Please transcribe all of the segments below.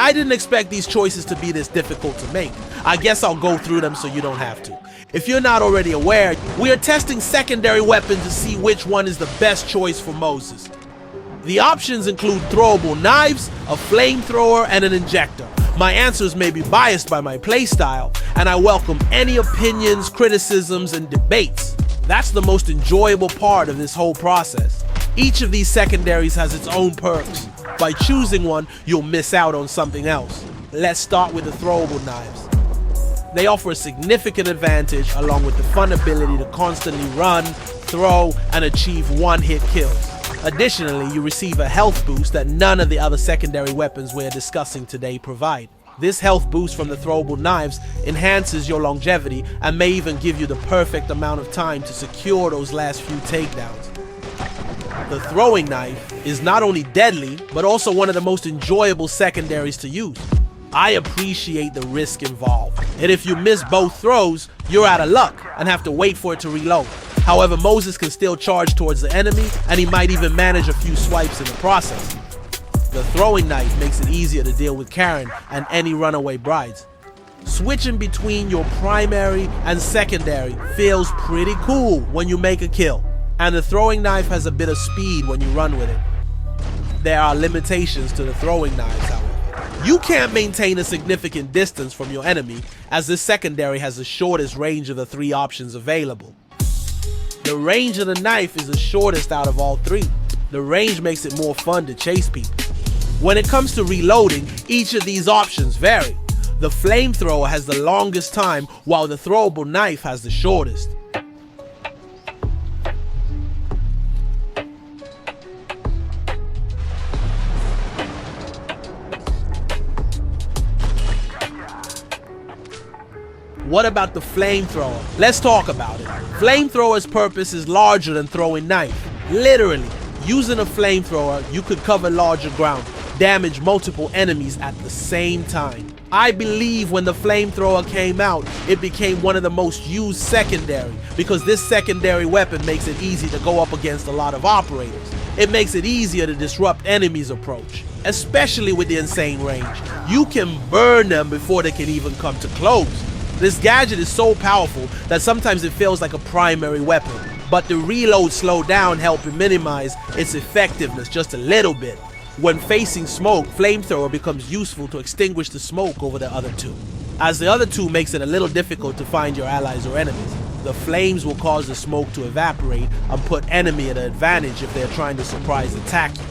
I didn't expect these choices to be this difficult to make. I guess I'll go through them so you don't have to. If you're not already aware, we are testing secondary weapons to see which one is the best choice for Moses. The options include throwable knives, a flamethrower, and an injector. My answers may be biased by my playstyle, and I welcome any opinions, criticisms, and debates. That's the most enjoyable part of this whole process. Each of these secondaries has its own perks. By choosing one, you'll miss out on something else. Let's start with the throwable knives. They offer a significant advantage along with the fun ability to constantly run, throw, and achieve one-hit kills. Additionally, you receive a health boost that none of the other secondary weapons we're discussing today provide. This health boost from the throwable knives enhances your longevity and may even give you the perfect amount of time to secure those last few takedowns. The throwing knife is not only deadly, but also one of the most enjoyable secondaries to use. I appreciate the risk involved, and if you miss both throws, you're out of luck and have to wait for it to reload. However, Moses can still charge towards the enemy, and he might even manage a few swipes in the process. The throwing knife makes it easier to deal with Karen and any runaway brides. Switching between your primary and secondary feels pretty cool when you make a kill, and the throwing knife has a bit of speed when you run with it. There are limitations to the throwing knives, however. You can't maintain a significant distance from your enemy, as this secondary has the shortest range of the three options available. The range of the knife is the shortest out of all three. The range makes it more fun to chase people. When it comes to reloading, each of these options vary. The flamethrower has the longest time, while the throwable knife has the shortest. What about the flamethrower? Let's talk about it. Flamethrower's purpose is larger than throwing knife. Literally, using a flamethrower, you could cover larger ground, damage multiple enemies at the same time. I believe when the flamethrower came out, it became one of the most used secondary because this secondary weapon makes it easy to go up against a lot of operators. It makes it easier to disrupt enemies' approach, especially with the insane range. You can burn them before they can even come to close. This gadget is so powerful that sometimes it feels like a primary weapon, but the reload slowdown helps minimize its effectiveness just a little bit. When facing smoke, flamethrower becomes useful to extinguish the smoke over the other two, as the other two makes it a little difficult to find your allies or enemies. The flames will cause the smoke to evaporate and put enemy at an advantage if they're trying to surprise attack you.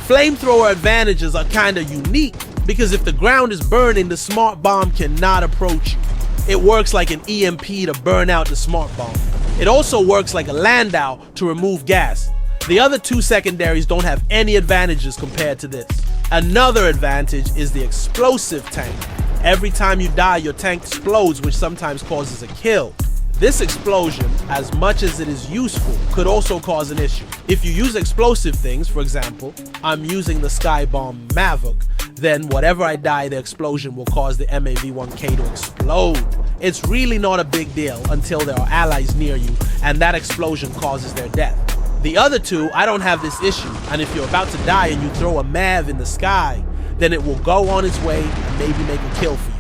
Flamethrower advantages are kinda unique because if the ground is burning, the smart bomb cannot approach you. It works like an EMP to burn out the smart bomb. It also works like a Landau to remove gas. The other two secondaries don't have any advantages compared to this. Another advantage is the explosive tank. Every time you die, your tank explodes, which sometimes causes a kill. This explosion, as much as it is useful, could also cause an issue. If you use explosive things, for example, I'm using the Sky Bomb Maverick, then whatever I die, the explosion will cause the MAV-1K to explode. It's really not a big deal until there are allies near you, and that explosion causes their death. The other two, I don't have this issue, and if you're about to die and you throw a MAV in the sky, then it will go on its way and maybe make a kill for you.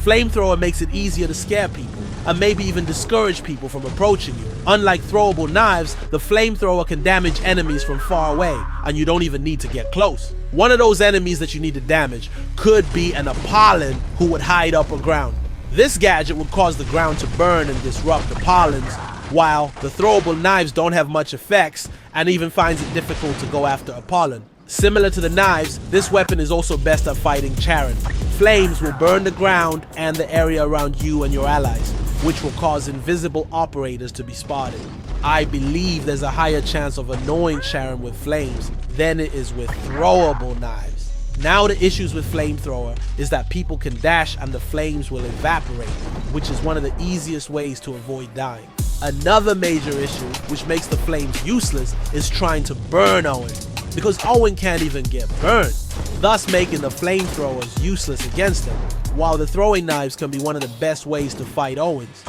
Flamethrower makes it easier to scare people, and maybe even discourage people from approaching you. Unlike throwable knives, the flamethrower can damage enemies from far away, and you don't even need to get close. One of those enemies that you need to damage could be an Apollon who would hide upper ground. This gadget would cause the ground to burn and disrupt Apollons, while the throwable knives don't have much effects and even finds it difficult to go after Apollon. Similar to the knives, this weapon is also best at fighting Charon. Flames will burn the ground and the area around you and your allies, which will cause invisible operators to be spotted. I believe there's a higher chance of annoying Charon with flames than it is with throwable knives. Now the issues with flamethrower is that people can dash and the flames will evaporate, which is one of the easiest ways to avoid dying. Another major issue, which makes the flames useless, is trying to burn Owen, because Owen can't even get burned, thus making the flamethrowers useless against them, while the throwing knives can be one of the best ways to fight Owens.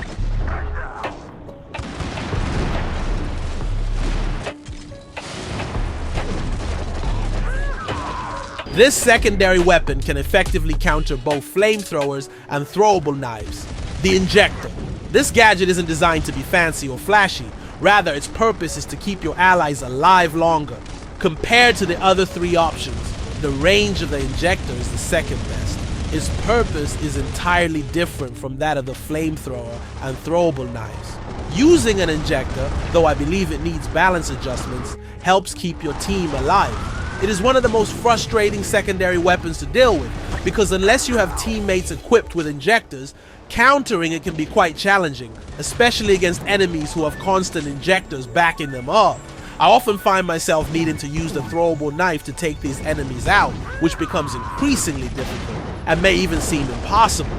This secondary weapon can effectively counter both flamethrowers and throwable knives. The Injector. This gadget isn't designed to be fancy or flashy, rather its purpose is to keep your allies alive longer. Compared to the other three options, the range of the Injector is the second best. Its purpose is entirely different from that of the flamethrower and throwable knives. Using an Injector, though I believe it needs balance adjustments, helps keep your team alive. It is one of the most frustrating secondary weapons to deal with, because unless you have teammates equipped with Injectors, countering it can be quite challenging, especially against enemies who have constant Injectors backing them up. I often find myself needing to use the throwable knife to take these enemies out, which becomes increasingly difficult, and may even seem impossible.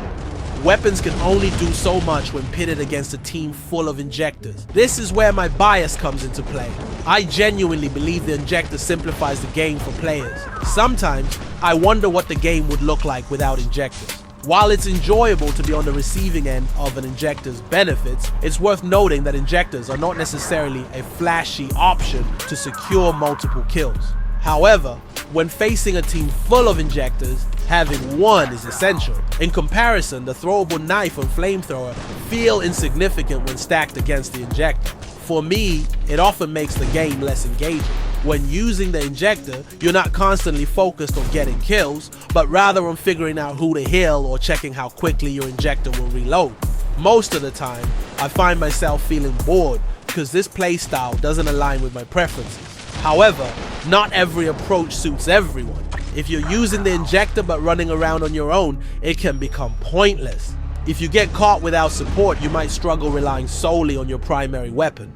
Weapons can only do so much when pitted against a team full of Injectors. This is where my bias comes into play. I genuinely believe the Injector simplifies the game for players. Sometimes, I wonder what the game would look like without Injectors. While it's enjoyable to be on the receiving end of an Injector's benefits, it's worth noting that Injectors are not necessarily a flashy option to secure multiple kills. However, when facing a team full of Injectors, having one is essential. In comparison, the throwable knife and flamethrower feel insignificant when stacked against the Injector. For me, it often makes the game less engaging. When using the Injector, you're not constantly focused on getting kills, but rather on figuring out who to heal or checking how quickly your Injector will reload. Most of the time, I find myself feeling bored because this playstyle doesn't align with my preferences. However, not every approach suits everyone. If you're using the Injector but running around on your own, it can become pointless. If you get caught without support, you might struggle relying solely on your primary weapon.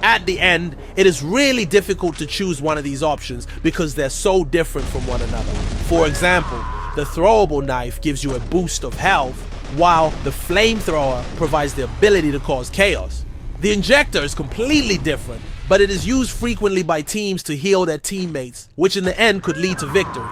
At the end, it is really difficult to choose one of these options because they're so different from one another. For example, the throwable knife gives you a boost of health, while the flamethrower provides the ability to cause chaos. The Injector is completely different, but it is used frequently by teams to heal their teammates, which in the end could lead to victories.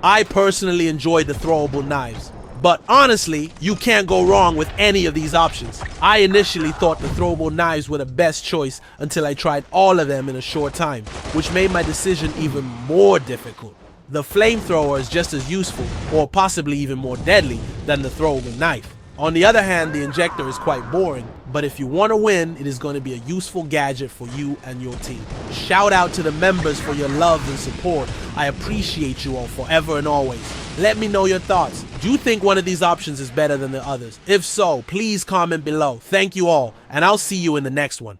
I personally enjoy the throwable knives, but honestly, you can't go wrong with any of these options. I initially thought the throwable knives were the best choice until I tried all of them in a short time, which made my decision even more difficult. The flamethrower is just as useful, or possibly even more deadly, than the throwable knife. On the other hand, the Injector is quite boring, but if you want to win, it is going to be a useful gadget for you and your team. Shout out to the members for your love and support. I appreciate you all forever and always. Let me know your thoughts. Do you think one of these options is better than the others? If so, please comment below. Thank you all, and I'll see you in the next one.